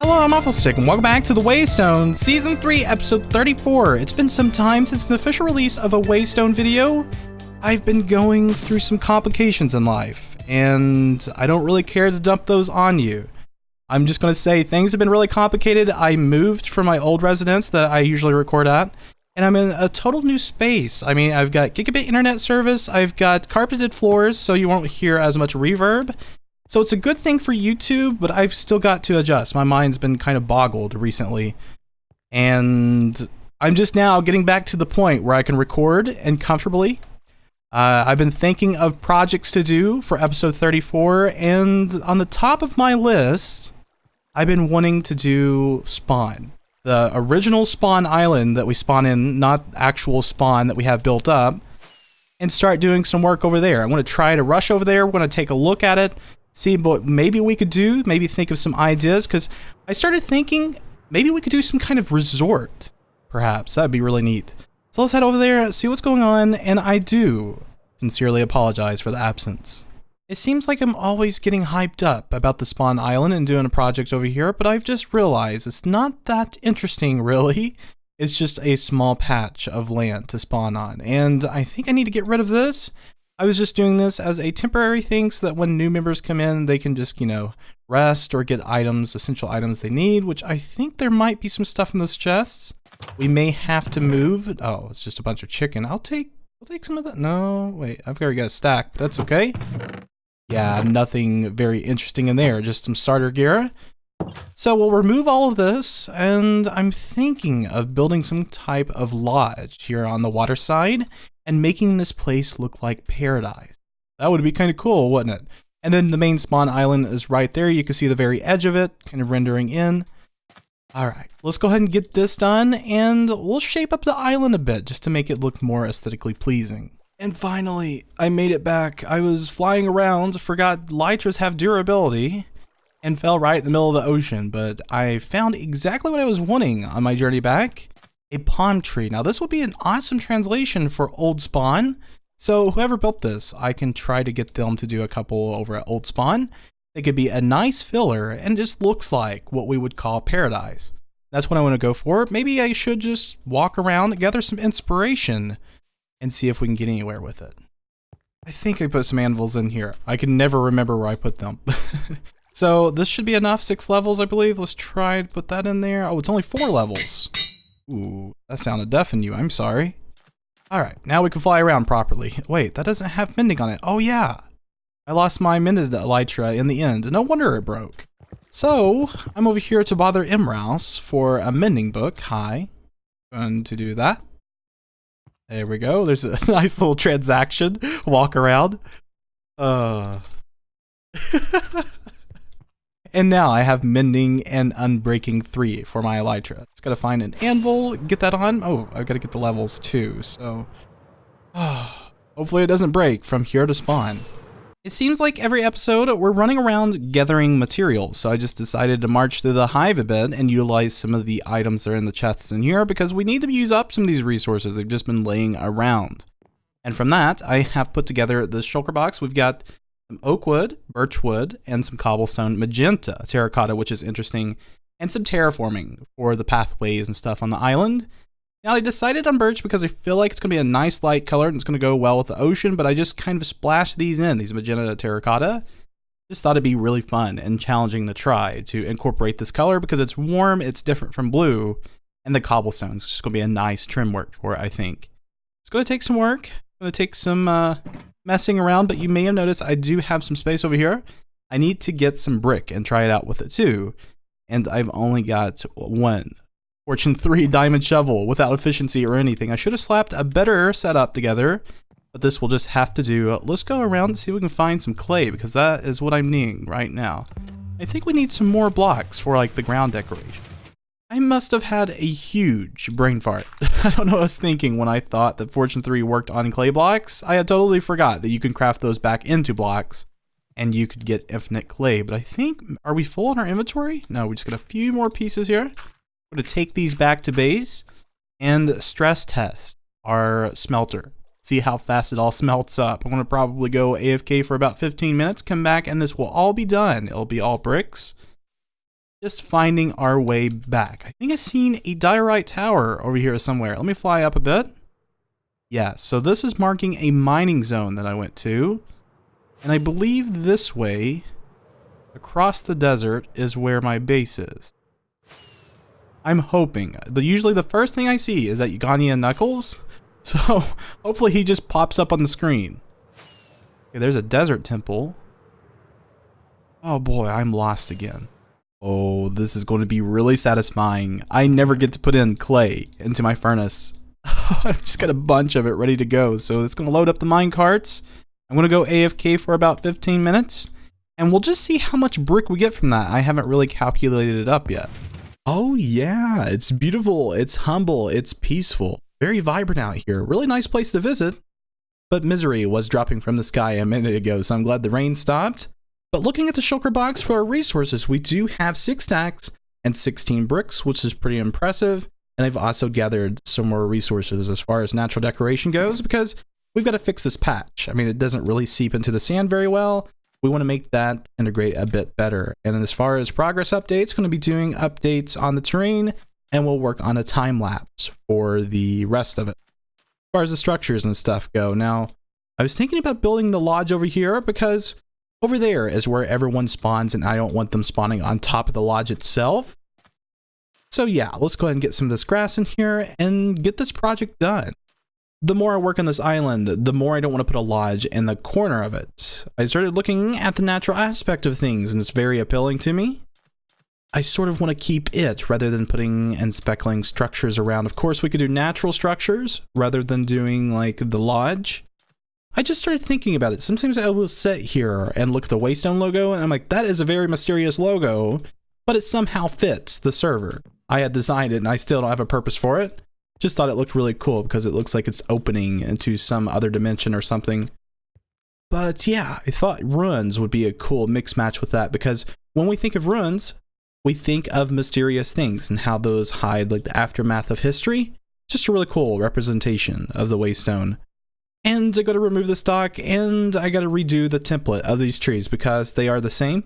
Hello, I'm Wafflestick, and welcome back to the WayStone Season 3, Episode 34. It's been some time since the official release of a WayStone video. I've been going through some complications in life, and I don't really care to dump those on you. I'm just going to say things have been really complicated. I moved from my old residence that I usually record at, and I'm in a total new space. I mean, I've got gigabit internet service, I've got carpeted floors, so you won't hear as much reverb. So it's a good thing for YouTube, but I've still got to adjust. My mind's been kind of boggled recently. And I'm just now getting back to the point where I can record and comfortably. I've been thinking of projects to do for episode 34, and on the top of my list, I've been wanting to do Spawn. The original Spawn island that we spawn in, not actual Spawn that we have built up, and start doing some work over there. I want to try to rush over there. We're going to take a look at it. See what maybe we could do, maybe think of some ideas, because I started thinking maybe we could do some kind of resort, perhaps. That'd be really neat. So let's head over there, see what's going on, and I do sincerely apologize for the absence. It seems like I'm always getting hyped up about the Spawn Island and doing a project over here, but I've just realized it's not that interesting, really. It's just a small patch of land to spawn on, and I think I need to get rid of this. I was just doing this as a temporary thing so that when new members come in, they can just, rest or get items, essential items they need, which I think there might be some stuff in those chests. We may have to move. Oh, it's just a bunch of chicken. I'll take some of that. No, wait, I've already got a stack, but that's okay. Yeah, nothing very interesting in there, just some starter gear. So we'll remove all of this, and I'm thinking of building some type of lodge here on the water side and making this place look like paradise. That would be kind of cool, wouldn't it? And then the main spawn island is right there. You can see the very edge of it, kind of rendering in. All right, let's go ahead and get this done, and we'll shape up the island a bit just to make it look more aesthetically pleasing. And finally, I made it back. I was flying around, forgot elytras have durability, and fell right in the middle of the ocean, but I found exactly what I was wanting on my journey back. A palm tree. Now this would be an awesome translation for Old Spawn. So whoever built this, I can try to get them to do a couple over at Old Spawn. They could be a nice filler and just looks like what we would call paradise. That's what I want to go for. Maybe I should just walk around, gather some inspiration, and see if we can get anywhere with it. I think I put some anvils in here. I can never remember where I put them. So this should be enough, 6 levels I believe. Let's try and put that in there. Oh, it's only 4 levels. Ooh, that sounded deaf in you, I'm sorry. Alright, now we can fly around properly. Wait, that doesn't have mending on it. Oh yeah, I lost my mended elytra in the end. No wonder it broke. So, I'm over here to bother Imrouse for a mending book. Hi. Going to do that. There we go, there's a nice little transaction. Walk around. And now I have Mending and Unbreaking 3 for my elytra. Just gotta find an anvil, get that on. Oh, I've gotta get the levels too, so... hopefully it doesn't break from here to spawn. It seems like every episode we're running around gathering materials, so I just decided to march through the hive a bit and utilize some of the items that are in the chests in here because we need to use up some of these resources. They've just been laying around. And from that, I have put together this shulker box. We've got some oak wood, birch wood, and some cobblestone magenta terracotta, which is interesting, and some terraforming for the pathways and stuff on the island. Now I decided on birch because I feel like it's going to be a nice light color and it's going to go well with the ocean, but I just kind of splashed these in, these magenta terracotta. Just thought it'd be really fun and challenging to try to incorporate this color because it's warm, it's different from blue, and the cobblestone's just going to be a nice trim work for it, I think. It's going to take some work, it's going to take some messing around, but you may have noticed I do have some space over here. I need to get some brick and try it out with it too. And I've only got one Fortune 3 diamond shovel without efficiency or anything. I should have slapped a better setup together, but this will just have to do. Let's go around and see if we can find some clay because that is what I'm needing right now. I think we need some more blocks for like the ground decoration. I must have had a huge brain fart. I don't know what I was thinking when I thought that Fortune 3 worked on clay blocks. I had totally forgot that you can craft those back into blocks and you could get infinite clay. But I think, are we full in our inventory? No, we just got a few more pieces here. We're going to take these back to base and stress test our smelter. See how fast it all smelts up. I'm going to probably go AFK for about 15 minutes, come back, and this will all be done. It'll be all bricks. Just finding our way back. I think I've seen a diorite tower over here somewhere. Let me fly up a bit. Yeah, so this is marking a mining zone that I went to. And I believe this way, across the desert, is where my base is. I'm hoping. Usually the first thing I see is that Uganian Knuckles. So hopefully he just pops up on the screen. Okay, there's a desert temple. Oh boy, I'm lost again. Oh, this is going to be really satisfying. I never get to put in clay into my furnace. I've just got a bunch of it ready to go. So it's going to load up the mine carts. I'm going to go AFK for about 15 minutes. And we'll just see how much brick we get from that. I haven't really calculated it up yet. Oh yeah, it's beautiful. It's humble. It's peaceful. Very vibrant out here. Really nice place to visit. But misery was dropping from the sky a minute ago, so I'm glad the rain stopped. But looking at the shulker box for our resources, we do have 6 stacks and 16 bricks, which is pretty impressive. And I've also gathered some more resources as far as natural decoration goes, because we've got to fix this patch. I mean, it doesn't really seep into the sand very well. We want to make that integrate a bit better. And as far as progress updates, going to be doing updates on the terrain, and we'll work on a time lapse for the rest of it. As far as the structures and stuff go. Now, I was thinking about building the lodge over here because over there is where everyone spawns, and I don't want them spawning on top of the lodge itself. So yeah, let's go ahead and get some of this grass in here and get this project done. The more I work on this island, the more I don't want to put a lodge in the corner of it. I started looking at the natural aspect of things, and it's very appealing to me. I sort of want to keep it rather than putting and speckling structures around. Of course, we could do natural structures rather than doing like the lodge. I just started thinking about it. Sometimes I will sit here and look at the WayStone logo, and I'm like, that is a very mysterious logo, but it somehow fits the server. I had designed it, and I still don't have a purpose for it. Just thought it looked really cool because it looks like it's opening into some other dimension or something. But yeah, I thought ruins would be a cool mix match with that, because when we think of ruins, we think of mysterious things and how those hide like the aftermath of history. Just a really cool representation of the WayStone. And I got to remove the stock, and I got to redo the template of these trees because they are the same.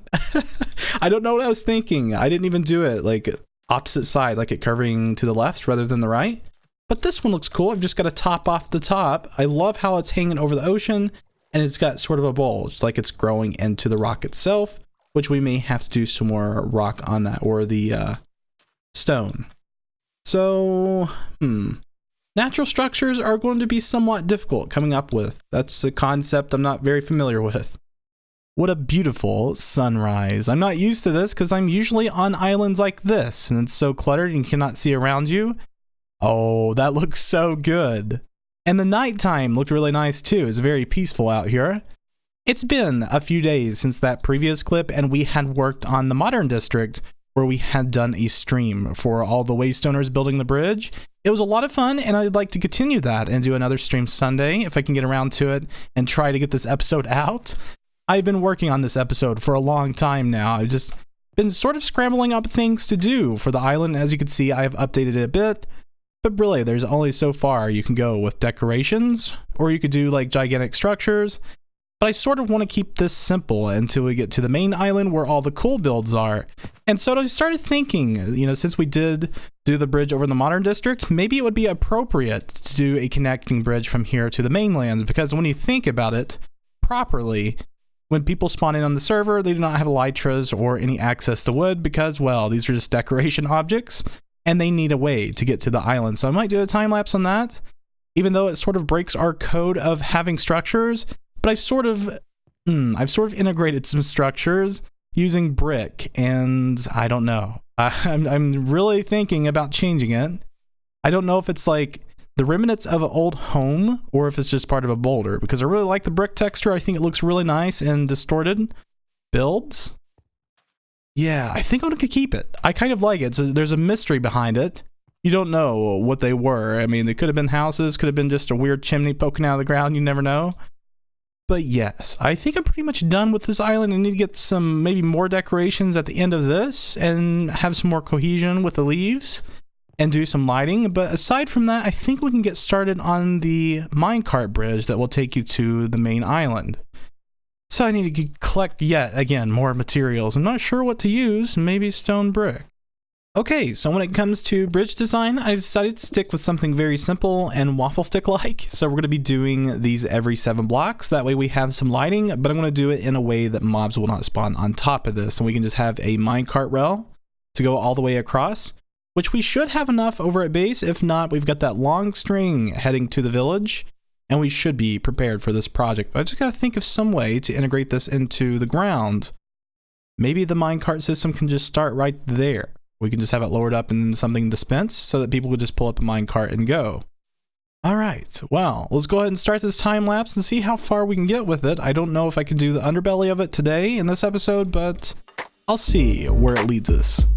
I don't know what I was thinking. I didn't even do it like opposite side, like it curving to the left rather than the right. But this one looks cool. I've just got to top off the top. I love how it's hanging over the ocean, and it's got sort of a bulge, like it's growing into the rock itself, which we may have to do some more rock on that, or the stone. So, natural structures are going to be somewhat difficult coming up with. That's a concept I'm not very familiar with. What a beautiful sunrise. I'm not used to this because I'm usually on islands like this, and it's so cluttered and you cannot see around you. Oh, that looks so good. And the nighttime looked really nice too. It's very peaceful out here. It's been a few days since that previous clip, and we had worked on the Modern District, where we had done a stream for all the Waystoners building the bridge. It was a lot of fun, and I'd like to continue that and do another stream Sunday if I can get around to it and try to get this episode out. I've been working on this episode for a long time now. I've just been sort of scrambling up things to do for the island. As you can see, I've updated it a bit. But really, there's only so far you can go with decorations, or you could do like gigantic structures. But I sort of want to keep this simple until we get to the main island where all the cool builds are. And so I started thinking, you know, since we did do the bridge over the Modern District, maybe it would be appropriate to do a connecting bridge from here to the mainland, because when you think about it properly, when people spawn in on the server, they do not have elytras or any access to wood because, well, these are just decoration objects, and they need a way to get to the island. So I might do a time lapse on that, even though it sort of breaks our code of having structures. But I've sort of integrated some structures using brick, and I don't know. I'm really thinking about changing it. I don't know if it's like the remnants of an old home or if it's just part of a boulder, because I really like the brick texture. I think it looks really nice and distorted. Builds. Yeah, I think I'm going to keep it. I kind of like it. So there's a mystery behind it. You don't know what they were. I mean, they could have been houses, could have been just a weird chimney poking out of the ground. You never know. But yes, I think I'm pretty much done with this island. I need to get some, maybe more decorations at the end of this and have some more cohesion with the leaves and do some lighting. But aside from that, I think we can get started on the minecart bridge that will take you to the main island. So I need to collect yet again more materials. I'm not sure what to use, maybe stone brick. Okay, so when it comes to bridge design, I decided to stick with something very simple and Wafflestick-like. So we're going to be doing these every 7 blocks. That way we have some lighting, but I'm going to do it in a way that mobs will not spawn on top of this. And we can just have a minecart rail to go all the way across, which we should have enough over at base. If not, we've got that long string heading to the village, and we should be prepared for this project. But I just got to think of some way to integrate this into the ground. Maybe the minecart system can just start right there. We can just have it lowered up in something dispensed so that people could just pull up a minecart and go. All right, well, let's go ahead and start this time lapse and see how far we can get with it. I don't know if I can do the underbelly of it today in this episode, but I'll see where it leads us.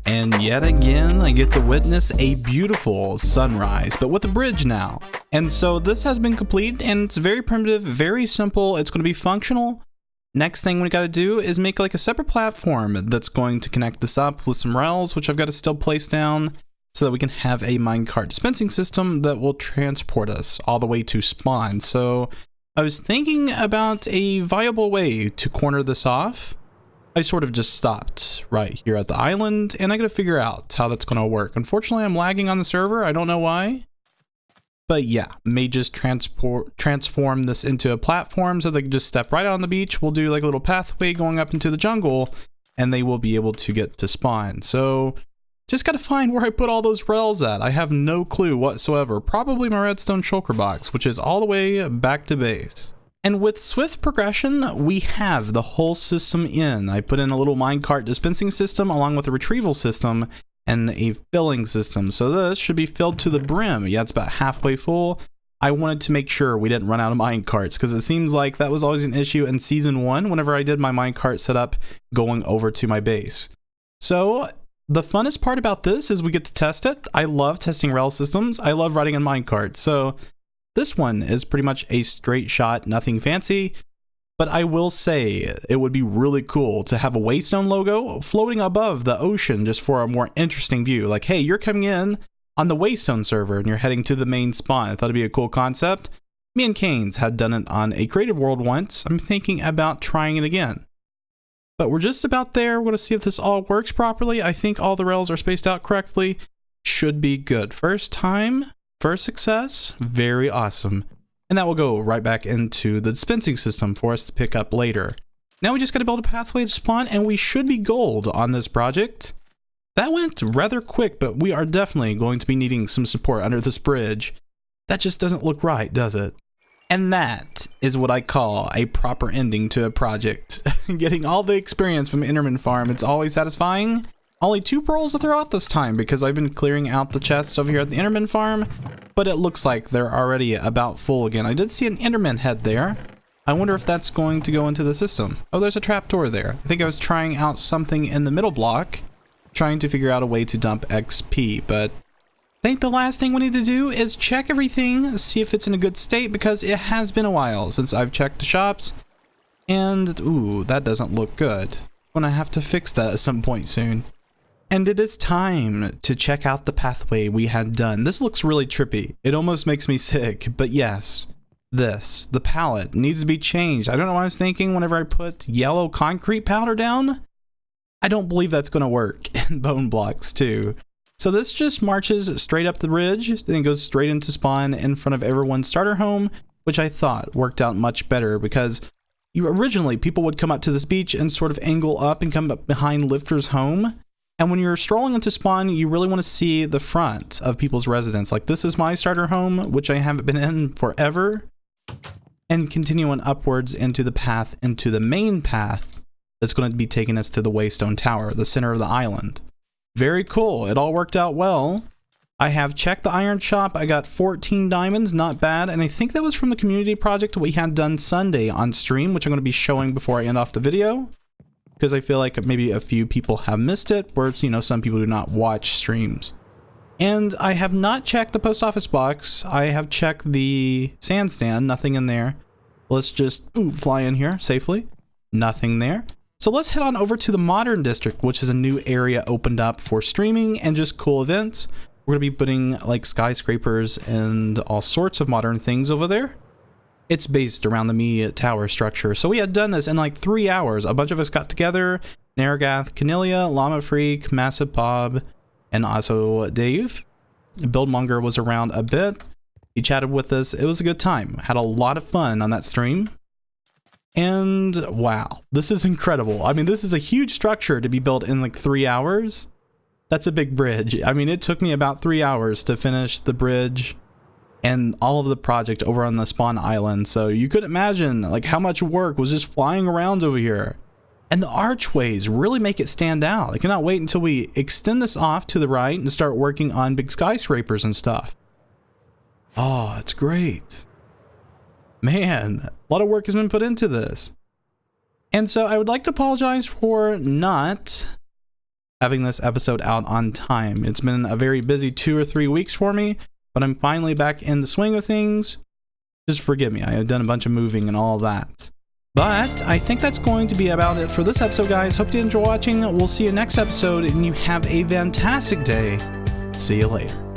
And yet again, I get to witness a beautiful sunrise, but with a bridge now. And so this has been complete, and it's very primitive, very simple. It's going to be functional. Next thing we got to do is make like a separate platform that's going to connect this up with some rails, which I've got to still place down so that we can have a minecart dispensing system that will transport us all the way to spawn. So I was thinking about a viable way to corner this off. I sort of just stopped right here at the island, and I gotta figure out how that's gonna work. Unfortunately, I'm lagging on the server. I don't know why. But yeah, may just transform this into a platform so they can just step right out on the beach. We'll do like a little pathway going up into the jungle, and they will be able to get to spawn. So just gotta find where I put all those rails at. I have no clue whatsoever. Probably my redstone shulker box, which is all the way back to base. And with swift progression, we have the whole system in. I put in a little minecart dispensing system along with a retrieval system and a filling system. So this should be filled to the brim. Yeah, it's about halfway full. I wanted to make sure we didn't run out of minecarts because it seems like that was always an issue in season 1 whenever I did my minecart setup going over to my base. So the funnest part about this is we get to test it. I love testing rail systems. I love riding in minecarts. So this one is pretty much a straight shot, nothing fancy, but I will say it would be really cool to have a WayStone logo floating above the ocean just for a more interesting view. Like, hey, you're coming in on the WayStone server and you're heading to the main spawn. I thought it'd be a cool concept. Me and Canes had done it on a creative world once. I'm thinking about trying it again. But we're just about there. We're going to see if this all works properly. I think all the rails are spaced out correctly. Should be good. First time. First success, very awesome. And that will go right back into the dispensing system for us to pick up later. Now we just got to build a pathway to spawn, and we should be gold on this project. That went rather quick, but we are definitely going to be needing some support under this bridge. That just doesn't look right, does it? And that is what I call a proper ending to a project. Getting all the experience from Enderman Farm, it's always satisfying. Only 2 pearls to throw out this time because I've been clearing out the chests over here at the Enderman Farm, but it looks like they're already about full again. I did see an Enderman head there. I wonder if that's going to go into the system. Oh, there's a trapdoor there. I think I was trying out something in the middle block, trying to figure out a way to dump XP, but I think the last thing we need to do is check everything, see if it's in a good state, because it has been a while since I've checked the shops, and ooh, that doesn't look good. I'm gonna have to fix that at some point soon. And it is time to check out the pathway we had done. This looks really trippy. It almost makes me sick, but yes, the palette needs to be changed. I don't know what I was thinking whenever I put yellow concrete powder down. I don't believe that's going to work in bone blocks too. So this just marches straight up the ridge, then goes straight into spawn in front of everyone's starter home, which I thought worked out much better because originally people would come up to this beach and sort of angle up and come up behind Lifter's home. And when you're strolling into spawn, you really want to see the front of people's residence. Like, this is my starter home, which I haven't been in forever. And continuing upwards into the path, into the main path that's going to be taking us to the WayStone Tower, the center of the island. Very cool. It all worked out well. I have checked the iron shop. I got 14 diamonds, not bad. And I think that was from the community project we had done Sunday on stream, which I'm going to be showing before I end off the video. Because I feel like maybe a few people have missed it, where, you know, some people do not watch streams. And I have not checked the post office box. I have checked the sand stand, nothing in there. Let's just fly in here safely. Nothing there. So let's head on over to the Modern District, which is a new area opened up for streaming and just cool events. We're going to be putting like skyscrapers and all sorts of modern things over there. It's based around the Me Tower structure. So we had done this in like 3 hours. A bunch of us got together. Naragath, Canilia, Llama Freak, Massive Bob, and also Dave. Buildmonger was around a bit. He chatted with us. It was a good time. Had a lot of fun on that stream. And wow, this is incredible. I mean, this is a huge structure to be built in like 3 hours. That's a big bridge. I mean, it took me about 3 hours to finish the bridge and all of the project over on the spawn island. So you could imagine like how much work was just flying around over here. And the archways really make it stand out. I cannot wait until we extend this off to the right and start working on big skyscrapers and stuff. Oh, it's great. Man, a lot of work has been put into this. And so I would like to apologize for not having this episode out on time. It's been a very busy 2 or 3 weeks for me, but I'm finally back in the swing of things. Just forgive me, I have done a bunch of moving and all that. But I think that's going to be about it for this episode, guys. Hope you enjoy watching. We'll see you next episode, and you have a fantastic day. See you later.